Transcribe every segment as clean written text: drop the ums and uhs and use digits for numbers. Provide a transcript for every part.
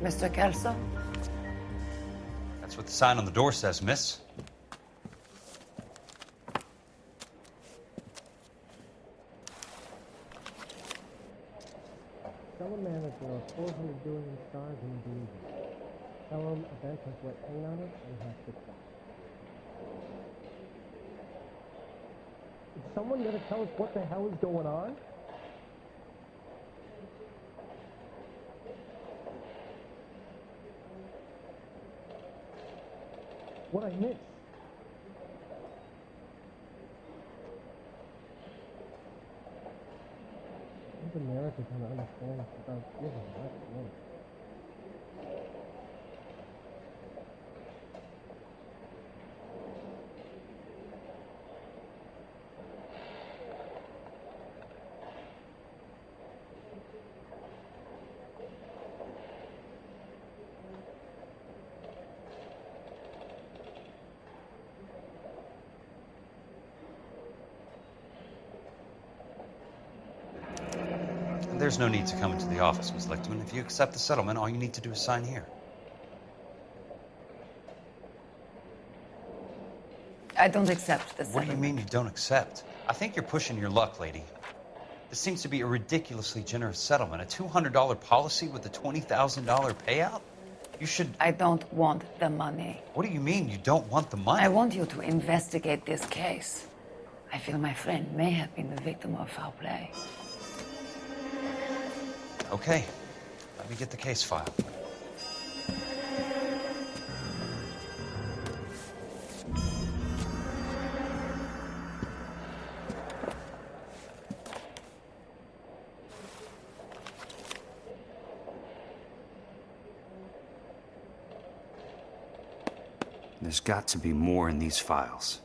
Mr. Kelso? That's what the sign on the door says, miss. Tell a man that there are 400 billion stars in the universe. Tell him a bench has wet paint on it and has 6 dots. Is someone gonna tell us what the hell is going on? What I missed? How's America gonna understand without giving? That's one. There's no need to come into the office, Miss Lichtman. If you accept the settlement, all you need to do is sign here. I don't accept the What do you mean you don't accept? I think you're pushing your luck, lady. This seems to be a ridiculously generous settlement. A $200 policy with a $20,000 payout? You should... I don't want the money. What do you mean you don't want the money? I want you to investigate this case. I feel my friend may have been the victim of foul play. Okay, let me get the case file. There's got to be more in these files.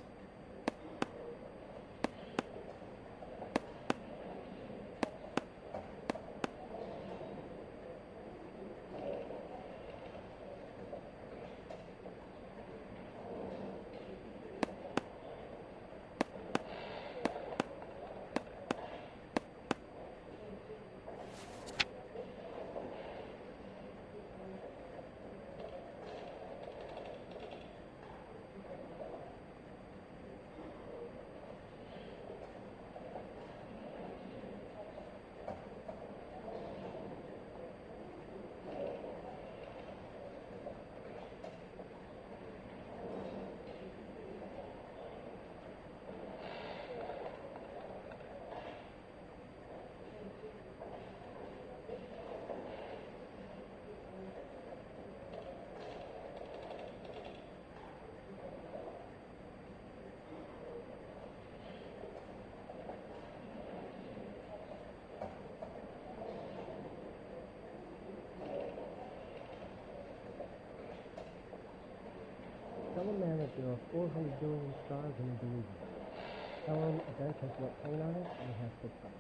Tell a man that there are 400 billion stars in the universe. Tell him a bench has wet paint on it and has 6 dots.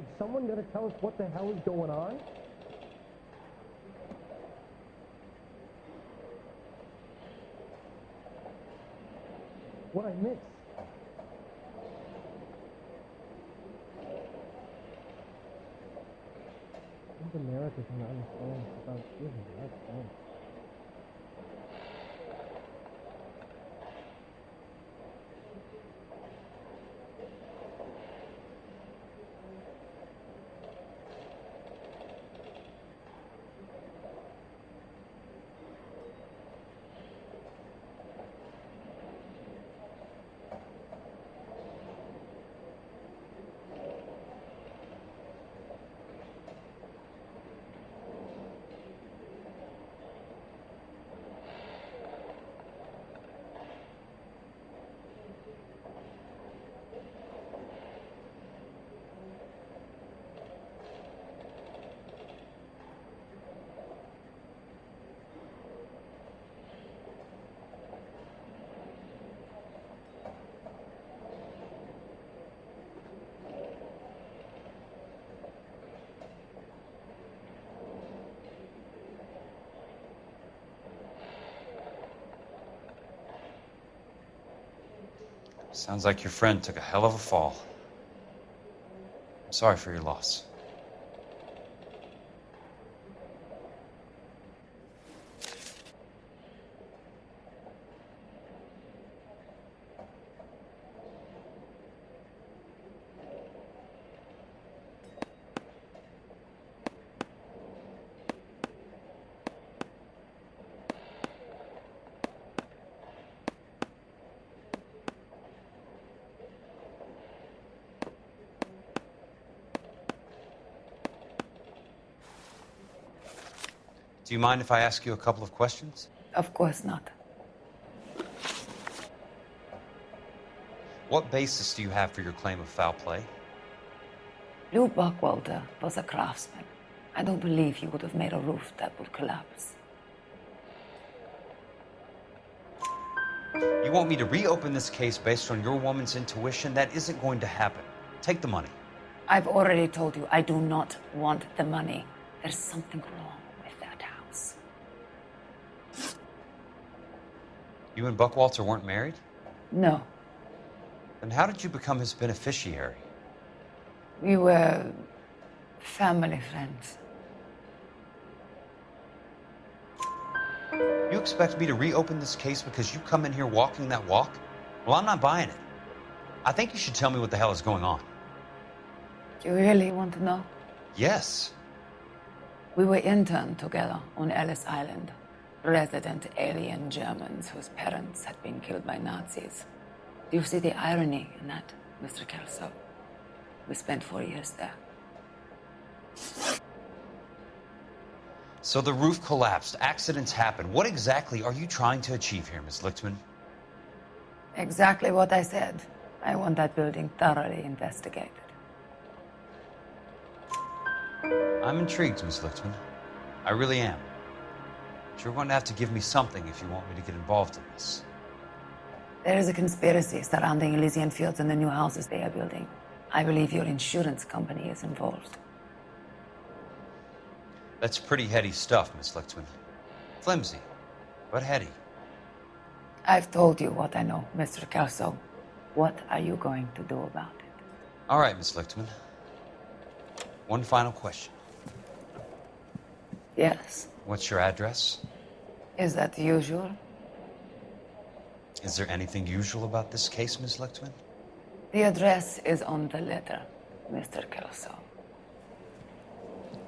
Is someone gonna tell us what the hell is going on? What I missed? How's America gonna understand without giving? That's one. Sounds like your friend took a hell of a fall. I'm Sorry for your loss. Do you mind if I ask you a couple of questions? Of course not. What basis do you have for your claim of foul play? Lou Buckwalter was a craftsman. I don't believe he would have made a roof that would collapse. You want me to reopen this case based on your woman's intuition? That isn't going to happen. Take the money. I've already told you I do not want the money. There's something wrong with that house. You and Buckwalter weren't married? No, Then how did you become his beneficiary? we were family friends. You expect me to reopen this case because you come in here walking that walk? Well, I'm not buying it. I think you should tell me what the hell is going on. You really want to know? Yes. We were interned together on Ellis Island. Resident alien Germans whose parents had been killed by Nazis. Do you see the irony in that, Mr. Kelso? We spent 4 years there. So the roof collapsed, accidents happen. What exactly are you trying to achieve here, Miss Lichtman? Exactly what I said. I want that building thoroughly investigated. I'm intrigued, Miss Lichtman. I really am. But you're going to have to give me something if you want me to get involved in this. There is a conspiracy surrounding Elysian Fields and the new houses they are building. I believe your insurance company is involved. That's pretty heady stuff, Miss Lichtman. Flimsy, but heady. I've told you what I know, Mr. Kelso. What are you going to do about it? All right, Miss Lichtman. One final question. Yes. What's your address? Is that usual? Is there anything usual about this case, Miss Lichtman? The address is on the letter, Mr. Kelso.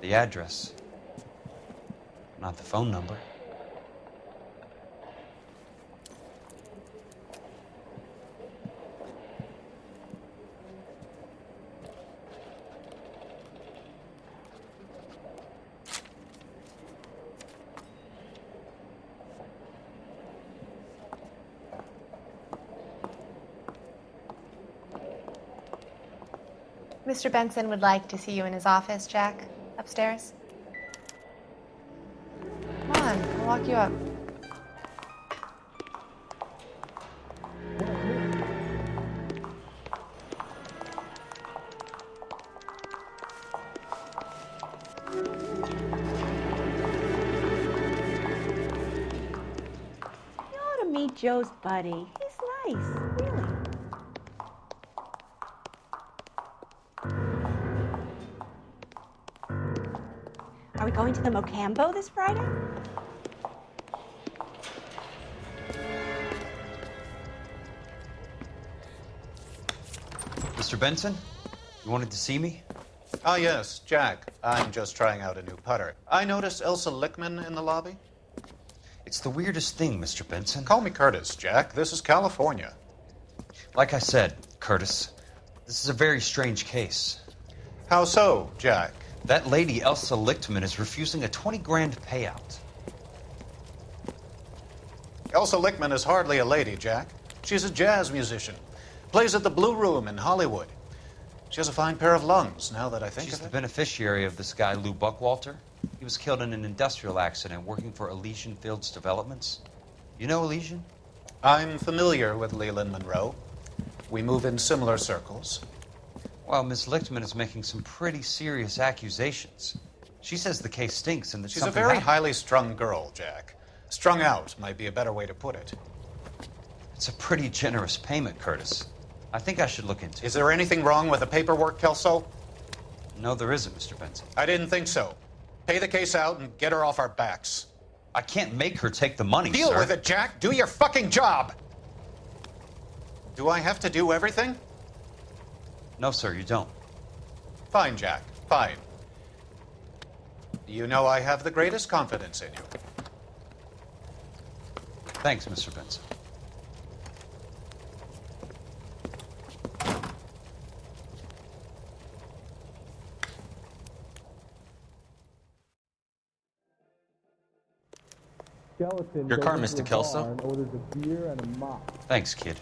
The address, not the phone number. Mr. Benson would like to see you in his office, Jack. Upstairs. Come on, I'll walk you up. You ought to meet Joe's buddy. He's nice, really. Are we going to the Mocambo this Friday? Mr. Benson, you wanted to see me? Ah, yes, Jack. I'm just trying out a new putter. I noticed Elsa Lichtman in the lobby. It's the weirdest thing, Mr. Benson. Call me Curtis, Jack. This is California. Like I said, Curtis, this is a very strange case. How so, Jack? That lady, Elsa Lichtman, is refusing a 20 grand payout. Elsa Lichtman is hardly a lady, Jack. She's a jazz musician. Plays at the Blue Room in Hollywood. She has a fine pair of lungs, now that I think She's of the it. beneficiary of this guy, Lou Buckwalter. He was killed in an industrial accident working for Elysian Fields Developments. You know Elysian? I'm familiar with Leland Monroe. We move in similar circles. Well, Miss Lichtman is making some pretty serious accusations. She says the case stinks and that She's a something very happened. highly strung girl, Jack. Strung out might be a better way to put it. It's a pretty generous payment, Curtis. I think I should look into it. Is there anything wrong with the paperwork, Kelso? No, there isn't, Mr. Benson. I didn't think so. Pay the case out and get her off our backs. I can't make her take the money, Deal sir. with it, Jack. Do your fucking job. Do I have to do everything? No, sir, you don't. Fine, Jack. Fine. You know I have the greatest confidence in you. Thanks, Mr. Benson. Skeleton Your goes car, into Mr. a Kelso. bar and orders a beer and a mop. Thanks, kid.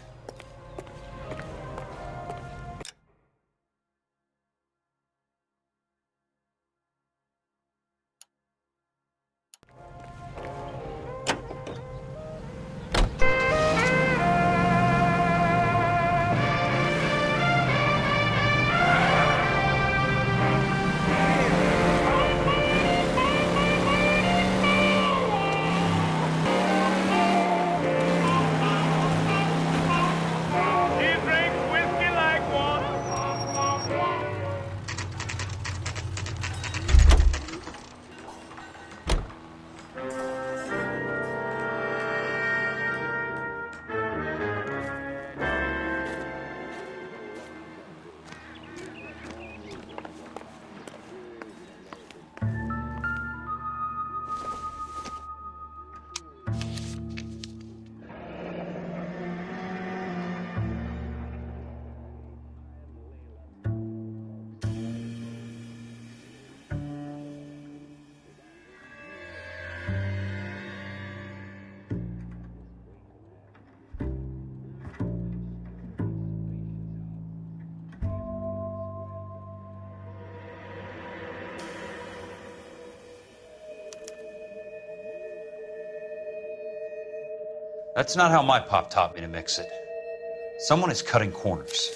That's not how my pop taught me to mix it. Someone is cutting corners.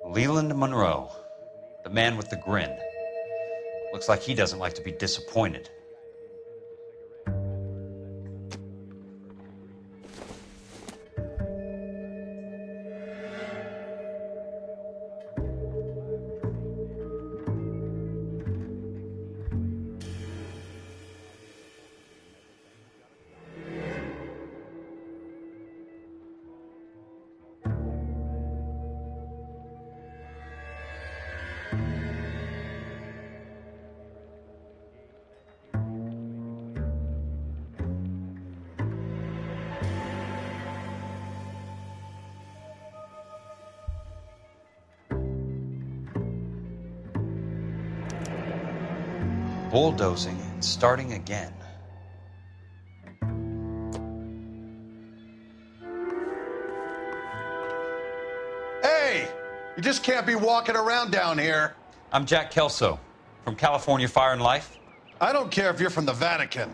Leland Monroe, the man with the grin. Looks like he doesn't like to be disappointed. Bulldozing and starting again. Hey! You just can't be walking around down here. I'm Jack Kelso from California Fire and Life. I don't care if you're from the Vatican.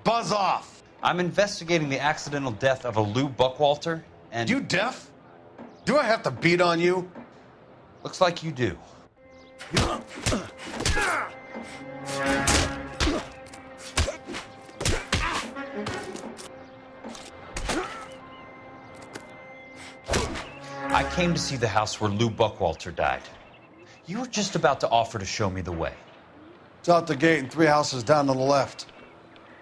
Buzz off! I'm investigating the accidental death of a Lou Buckwalter, and... You deaf? Do I have to beat on you? Looks like you do. I came to see the house where Lou Buckwalter died. You were just about to offer to show me the way. It's out the gate and 3 houses down on the left.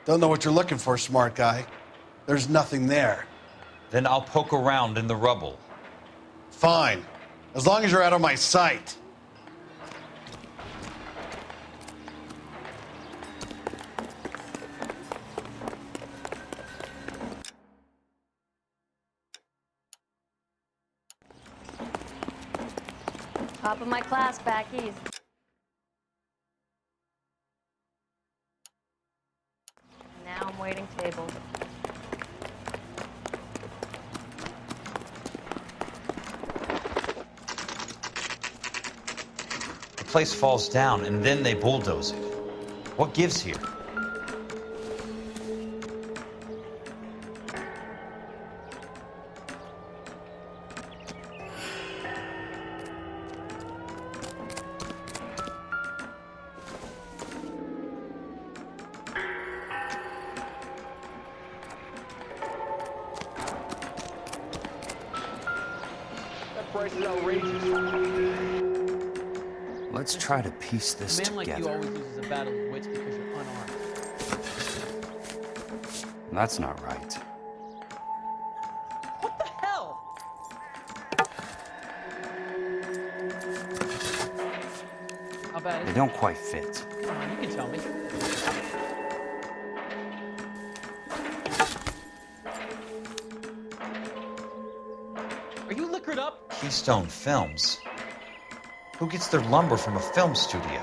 Don't know what you're looking for, smart guy. There's nothing there. Then I'll poke around in the rubble. Fine. As long as you're out of my sight. Top of my class, back east. Now I'm waiting tables. The place falls down, and then they bulldoze it. What gives here? Let's try to piece this A man like you together. always loses a battle of wits because you're unarmed. That's not right. What the hell? How bad is They it? don't quite fit. Come on, you can tell me. Are you liquored up? Keystone Films. Who gets their lumber from a film studio?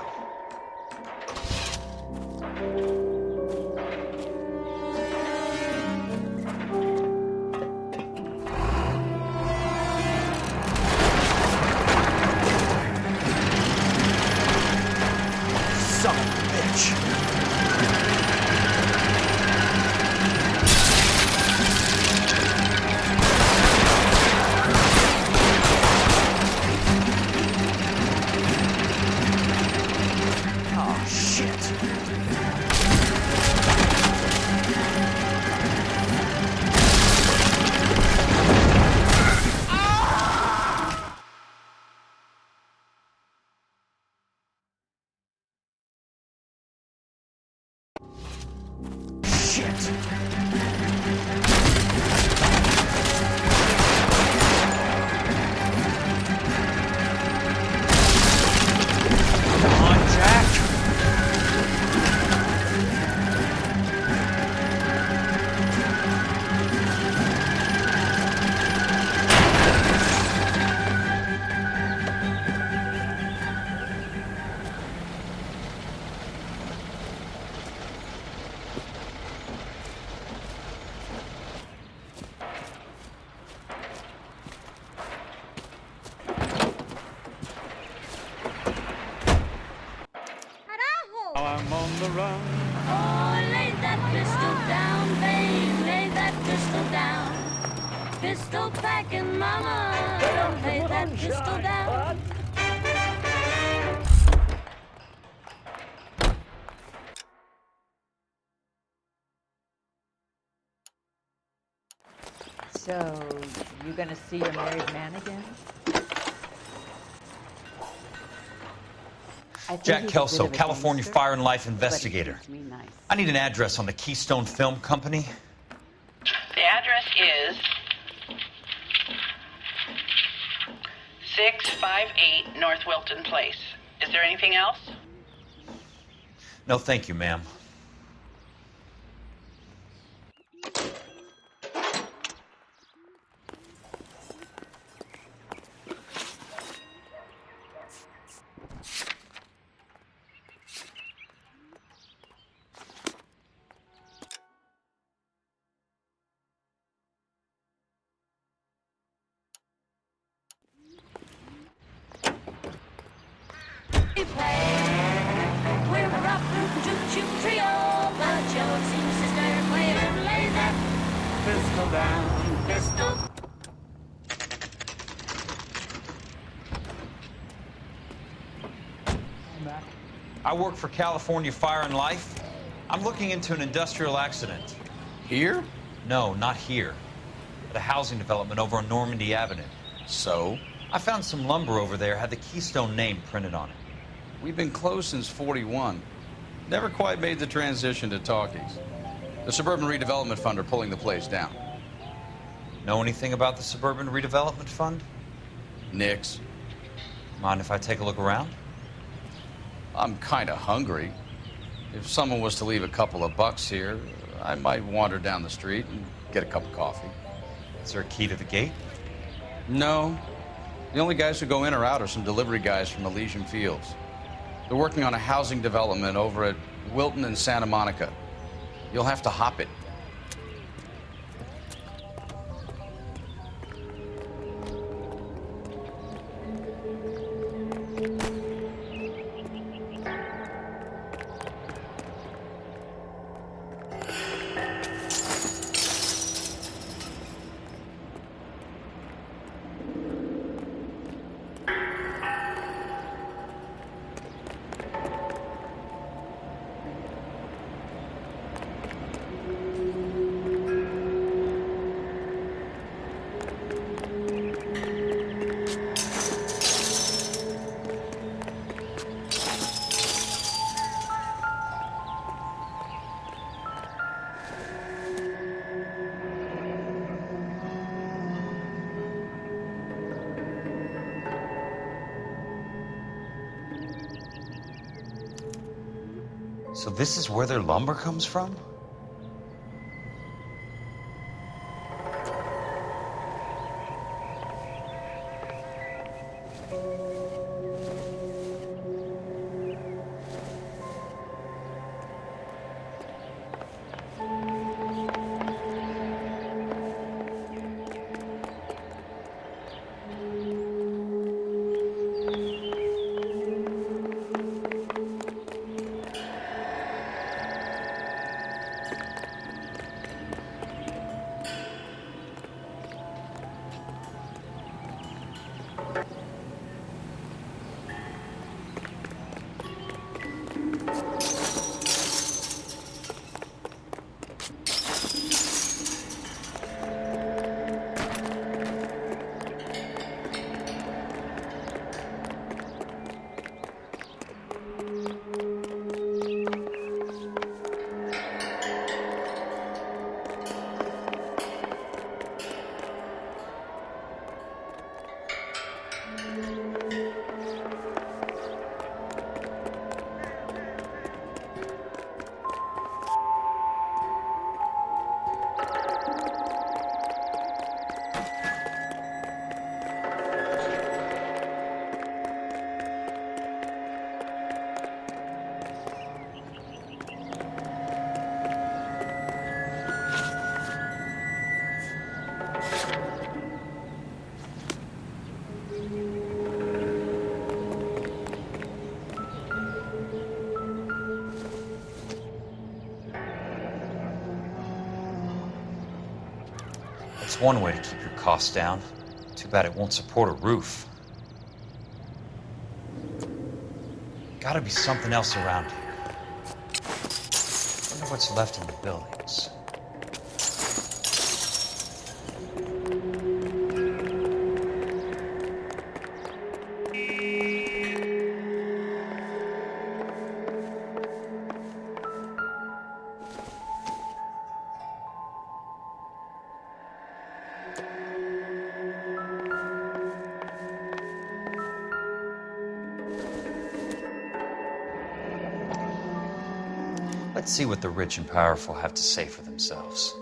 Son of a bitch! Oh, shit! Shit! Come on, Jack! I'm on the run. Oh, lay that pistol down, babe. Lay that pistol down. Pistol packing, mama. Lay that pistol down. So, you gonna see your married man again? I think Jack he's a Kelso, bit of a California gangster, Fire and Life but he investigator. treats me nice. I need an address on the Keystone Film Company. The address is 658 North Wilton Place. Is there anything else? No, thank you, ma'am. We play. We're a rock group, choo-choo trio. But your team sister player, lay that Pistol down. pistol. I work for California Fire and Life. I'm looking into an industrial accident. Here? No, not here. At a housing development over on Normandy Avenue. So? I found some lumber over there, had the Keystone name printed on it. We've been closed since '41. Never quite made the transition to talkies. The Suburban Redevelopment Fund are pulling the place down. Know anything about the Suburban Redevelopment Fund? Nix. Mind if I take a look around? I'm kind of hungry. If someone was to leave a couple of bucks here, I might wander down the street and get a cup of coffee. Is there a key to the gate? No. The only guys who go in or out are some delivery guys from Elysian Fields. They're working on a housing development over at Wilton and Santa Monica. You'll have to hop it. So this is where their lumber comes from? That's one way to keep your costs down. Too bad it won't support a roof. Gotta be something else around here. Wonder what's left in the buildings. Let's see what the rich and powerful have to say for themselves.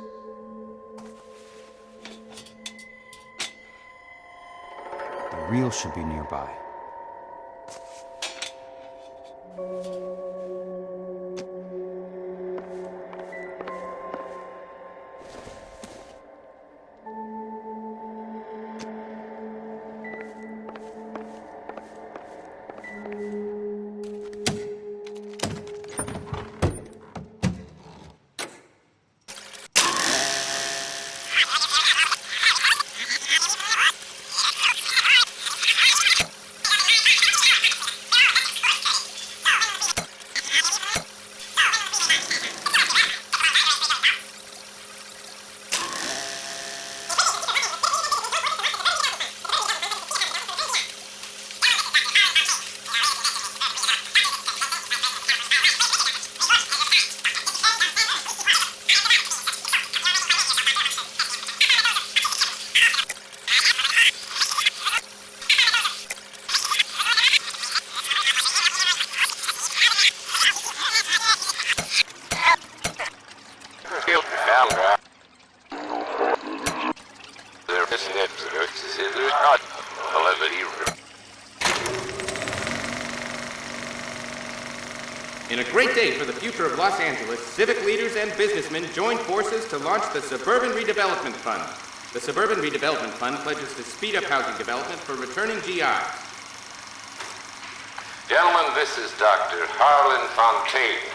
The reel should be nearby. In a great day for the future of Los Angeles, civic leaders and businessmen joined forces to launch the Suburban Redevelopment Fund. The Suburban Redevelopment Fund pledges to speed up housing development for returning GIs. Gentlemen, this is Dr. Harlan Fontaine.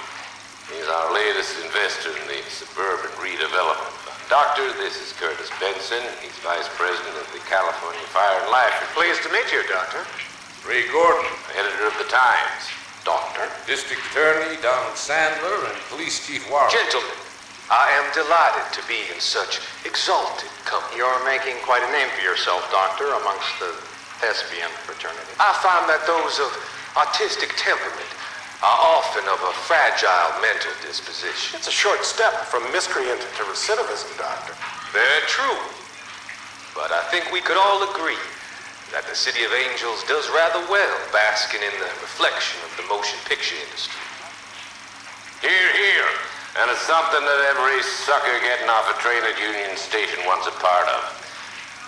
He's our latest investor in the Suburban Redevelopment Fund. Doctor, this is Curtis Benson. He's Vice President of the California Fire and Life. Pleased to meet you, Doctor. Ray Gordon, editor of the Times. Doctor. District Attorney Donald Sandler and Police Chief Warren. Gentlemen, I am delighted to be in such exalted company. You're making quite a name for yourself, Doctor, amongst the thespian fraternity. I find that those of artistic temperament are often of a fragile mental disposition. It's a short step from miscreant to recidivism, Doctor. Very true. But I think we could all agree that the City of Angels does rather well basking in the reflection of the motion picture industry. Hear, hear. And it's something that every sucker getting off a train at Union Station wants a part of.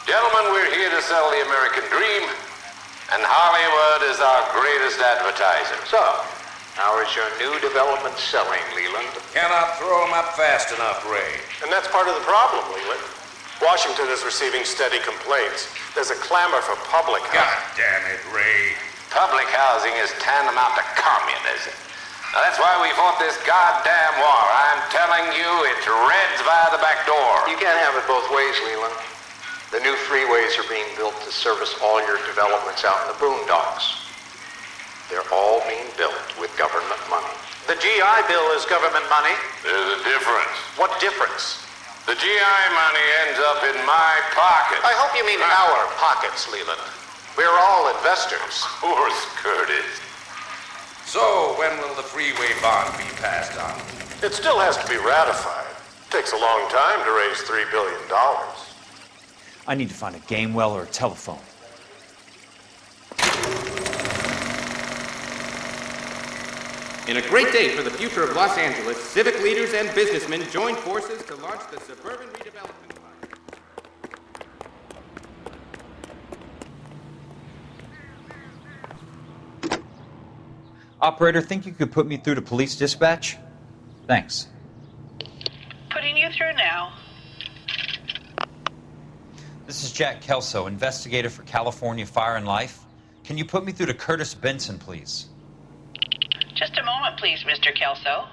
Gentlemen, we're here to sell the American dream, and Hollywood is our greatest advertiser. So, how is your new development selling, Leland? Cannot throw them up fast enough, Ray. And that's part of the problem, Leland. Washington is receiving steady complaints. There's a clamor for public housing. God damn it, Ray. Public housing is tantamount to communism. Now, that's why we fought this goddamn war. I'm telling you, it's Reds via the back door. You can't have it both ways, Leland. The new freeways are being built to service all your developments out in the boondocks. They're all being built with government money. The GI Bill is government money. There's a difference. What difference? The GI money ends up in my pocket. I hope you mean our pockets, Leland. We're all investors. Of course, Curtis. So, when will the freeway bond be passed on? It still has to be ratified. Takes a long time to raise $3 billion. I need to find a game well or a telephone. In a great day for the future of Los Angeles, civic leaders and businessmen joined forces to launch the Suburban Redevelopment Fund. Operator, think you could put me through to police dispatch? Thanks. Putting you through now. This is Jack Kelso, investigator for California Fire and Life. Can you put me through to Curtis Benson, please? Just a moment, please, Mr. Kelso.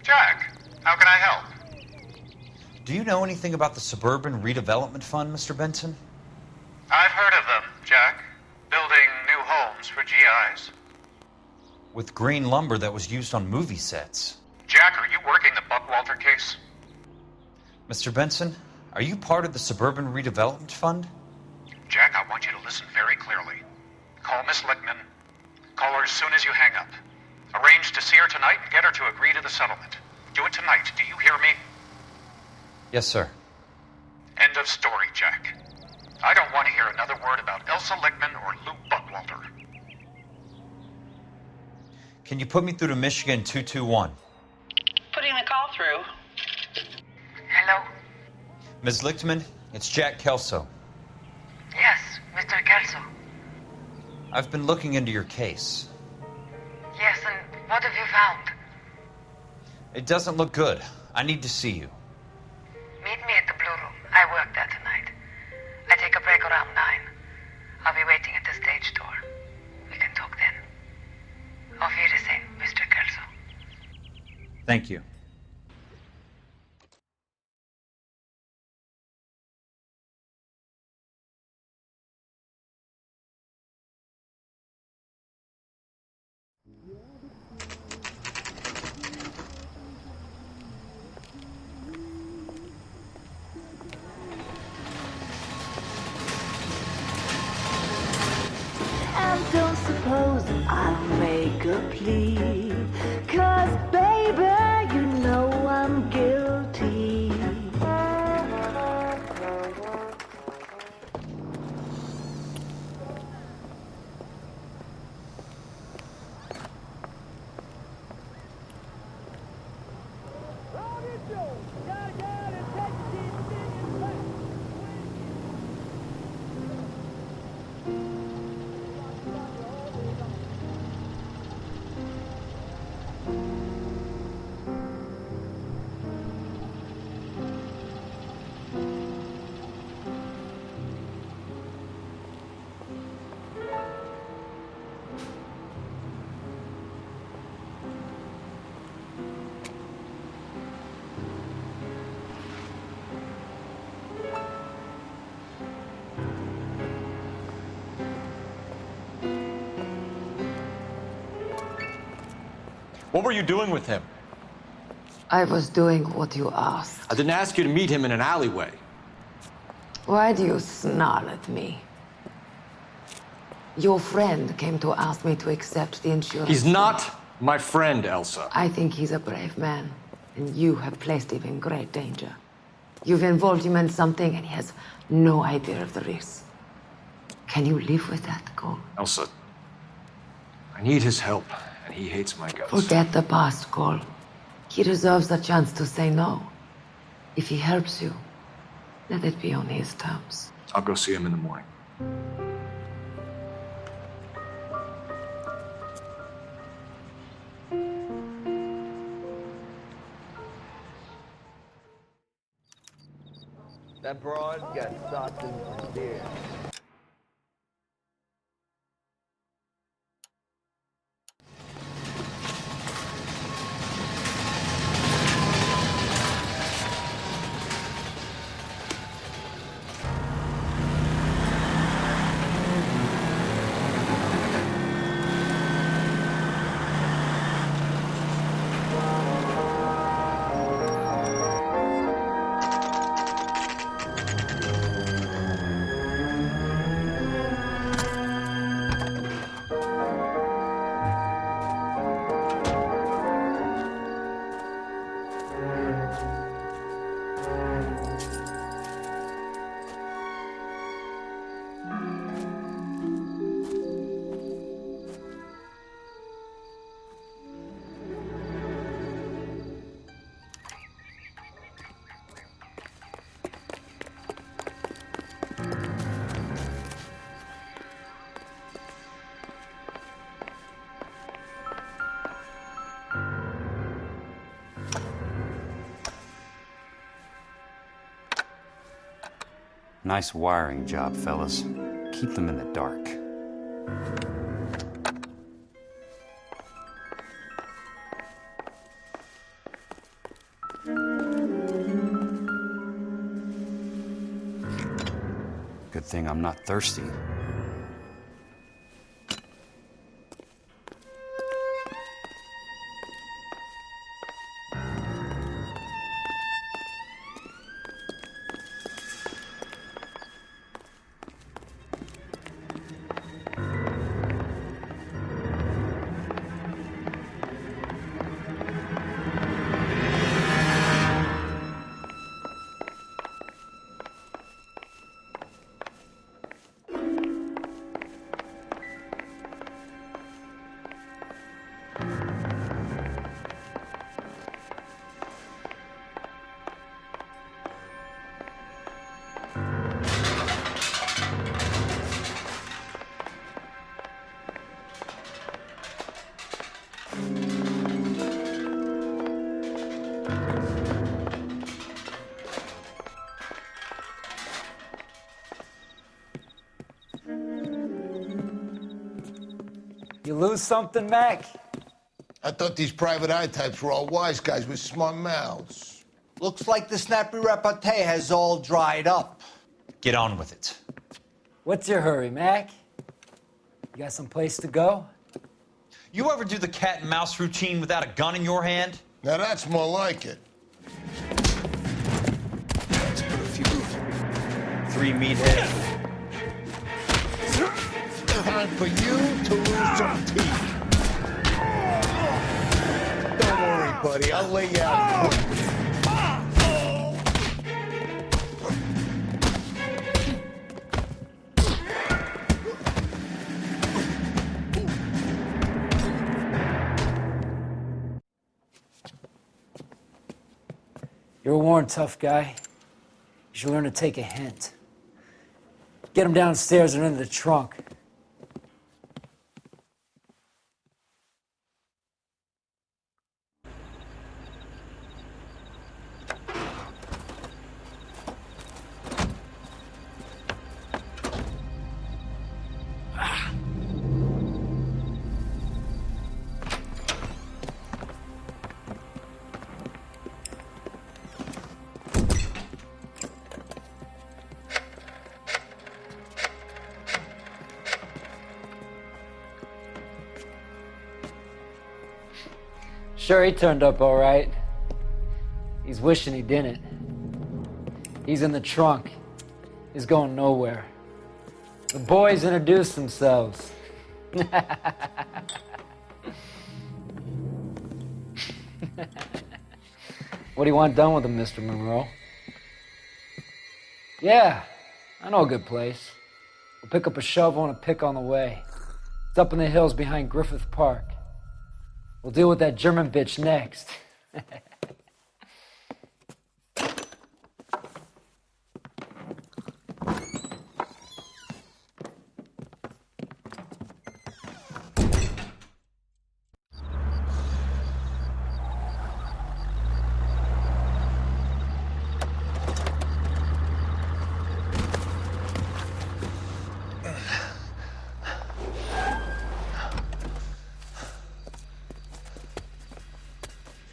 Jack, how can I help? Do you know anything about the Suburban Redevelopment Fund, Mr. Benson? I've heard of them, Jack. Building new homes for GIs. With green lumber that was used on movie sets. Jack, are you working the Buckwalter case? Mr. Benson, are you part of the Suburban Redevelopment Fund? Jack, I want you to listen very clearly. Call Miss Lickman. Call her as soon as you hang up. Arrange to see her tonight and get her to agree to the settlement. Do it tonight. Do you hear me? Yes, sir. End of story, Jack. I don't want to hear another word about Elsa Lickman or Lou Buckwalter. Can you put me through to Michigan 221? Putting the call through. Hello? Ms. Lichtman, it's Jack Kelso. Yes, Mr. Kelso. I've been looking into your case. Yes, and what have you found? It doesn't look good. I need to see you. Meet me at the Blue Room. I work there tonight. I take a break around 9. I'll be waiting at the stage door. We can talk then. Auf Wiedersehen, Mr. Kelso. Thank you. And don't suppose I'll make a plea, 'cause baby, you know I'm guilty. What were you doing with him? I was doing what you asked. I didn't ask you to meet him in an alleyway. Why do you snarl at me? Your friend came to ask me to accept the insurance. He's not my friend, Elsa. I think he's a brave man, and you have placed him in great danger. You've involved him in something, and he has no idea of the risk. Can you live with that, Cole? Elsa, I need his help, And he hates my guts. Forget the past, Cole. He deserves a chance to say no. If he helps you, let it be on his terms. I'll go see him in the morning. That broad got sausage for deer. Nice wiring job, fellas. Keep them in the dark. Good thing I'm not thirsty. You lose something, Mac? I thought these private eye types were all wise guys with smart mouths. Looks like the snappy repartee has all dried up. Get on with it. What's your hurry, Mac? You got some place to go? You ever do the cat and mouse routine without a gun in your hand? Now that's more like it. Let's put a few 3 meathead. Time for you to lose some teeth. Don't worry, buddy. I'll lay you out quick. You're a worn, tough guy. You should learn to take a hint. Get him downstairs and into the trunk. Sure, he turned up all right. He's wishing he didn't. He's in the trunk. He's going nowhere. The boys introduced themselves. What do you want done with him, Mr. Monroe? Yeah, I know a good place. We'll pick up a shovel and a pick on the way. It's up in the hills behind Griffith Park. We'll deal with that German bitch next.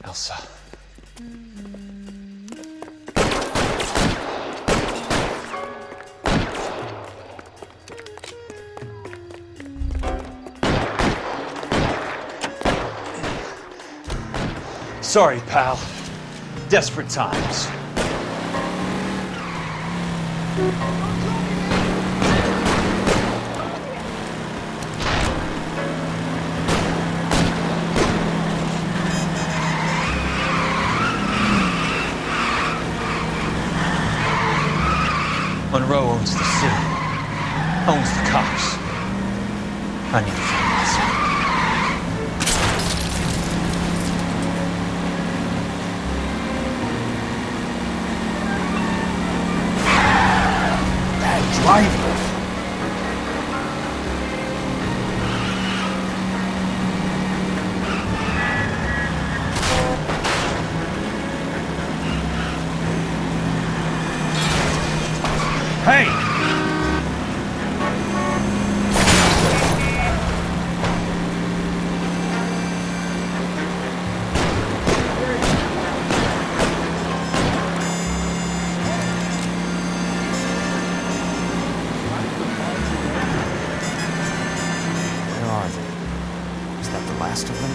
Elsa. Sorry, pal. Desperate times. Monroe owns the city, owns the cops. I need to find this. Bad driver. Hey! Where are they? Is that the last of them?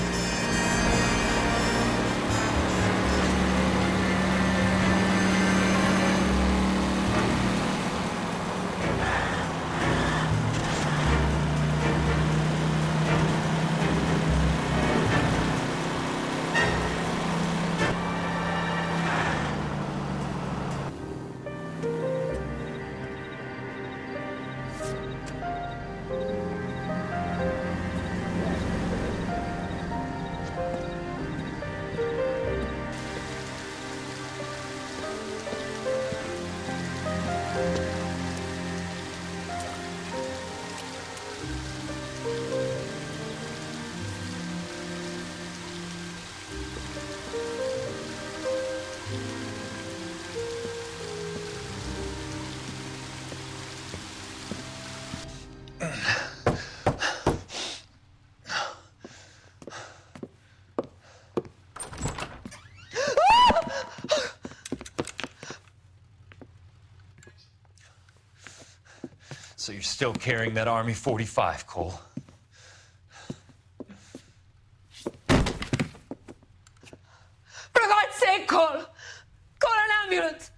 So you're still carrying that Army 45, Cole? For God's sake, Cole! Call an ambulance!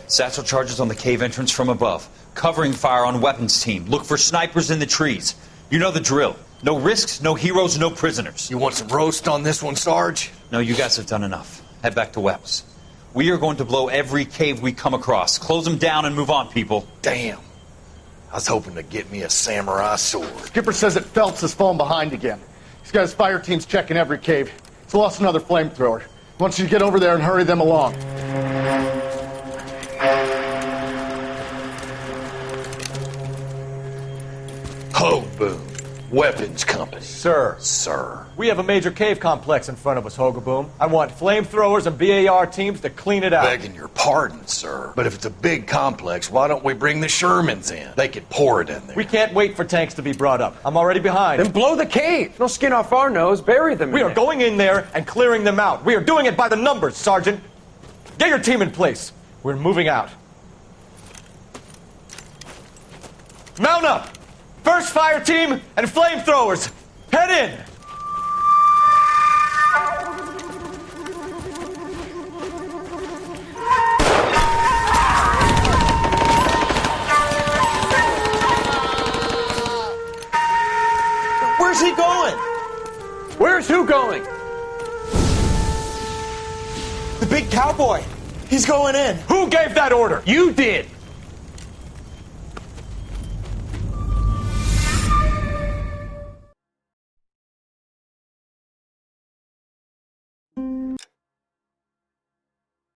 Satchel charges on the cave entrance from above. Covering fire on weapons team. Look for snipers in the trees. You know the drill. No risks, no heroes, no prisoners. You want some roast on this one, Sarge? No, you guys have done enough. Head back to Webb's. We are going to blow every cave we come across. Close them down and move on, people. Damn. I was hoping to get me a samurai sword. Skipper says that Phelps has fallen behind again. He's got his fire teams checking every cave. He's lost another flamethrower. He wants you to get over there and hurry them along. Ho, Boom. Weapons Company. Sir. Sir. We have a major cave complex in front of us, Hogaboom. I want flamethrowers and BAR teams to clean it out. Begging your pardon, sir. But if it's a big complex, why don't we bring the Shermans in? They could pour it in there. We can't wait for tanks to be brought up. I'm already behind. Then blow the cave. No skin off our nose. Bury them. We are going in there and clearing them out. We are doing it by the numbers, Sergeant. Get your team in place. We're moving out. Mount up! First fire team and flamethrowers. Head in! you going? The big cowboy. He's going in. Who gave that order? You did.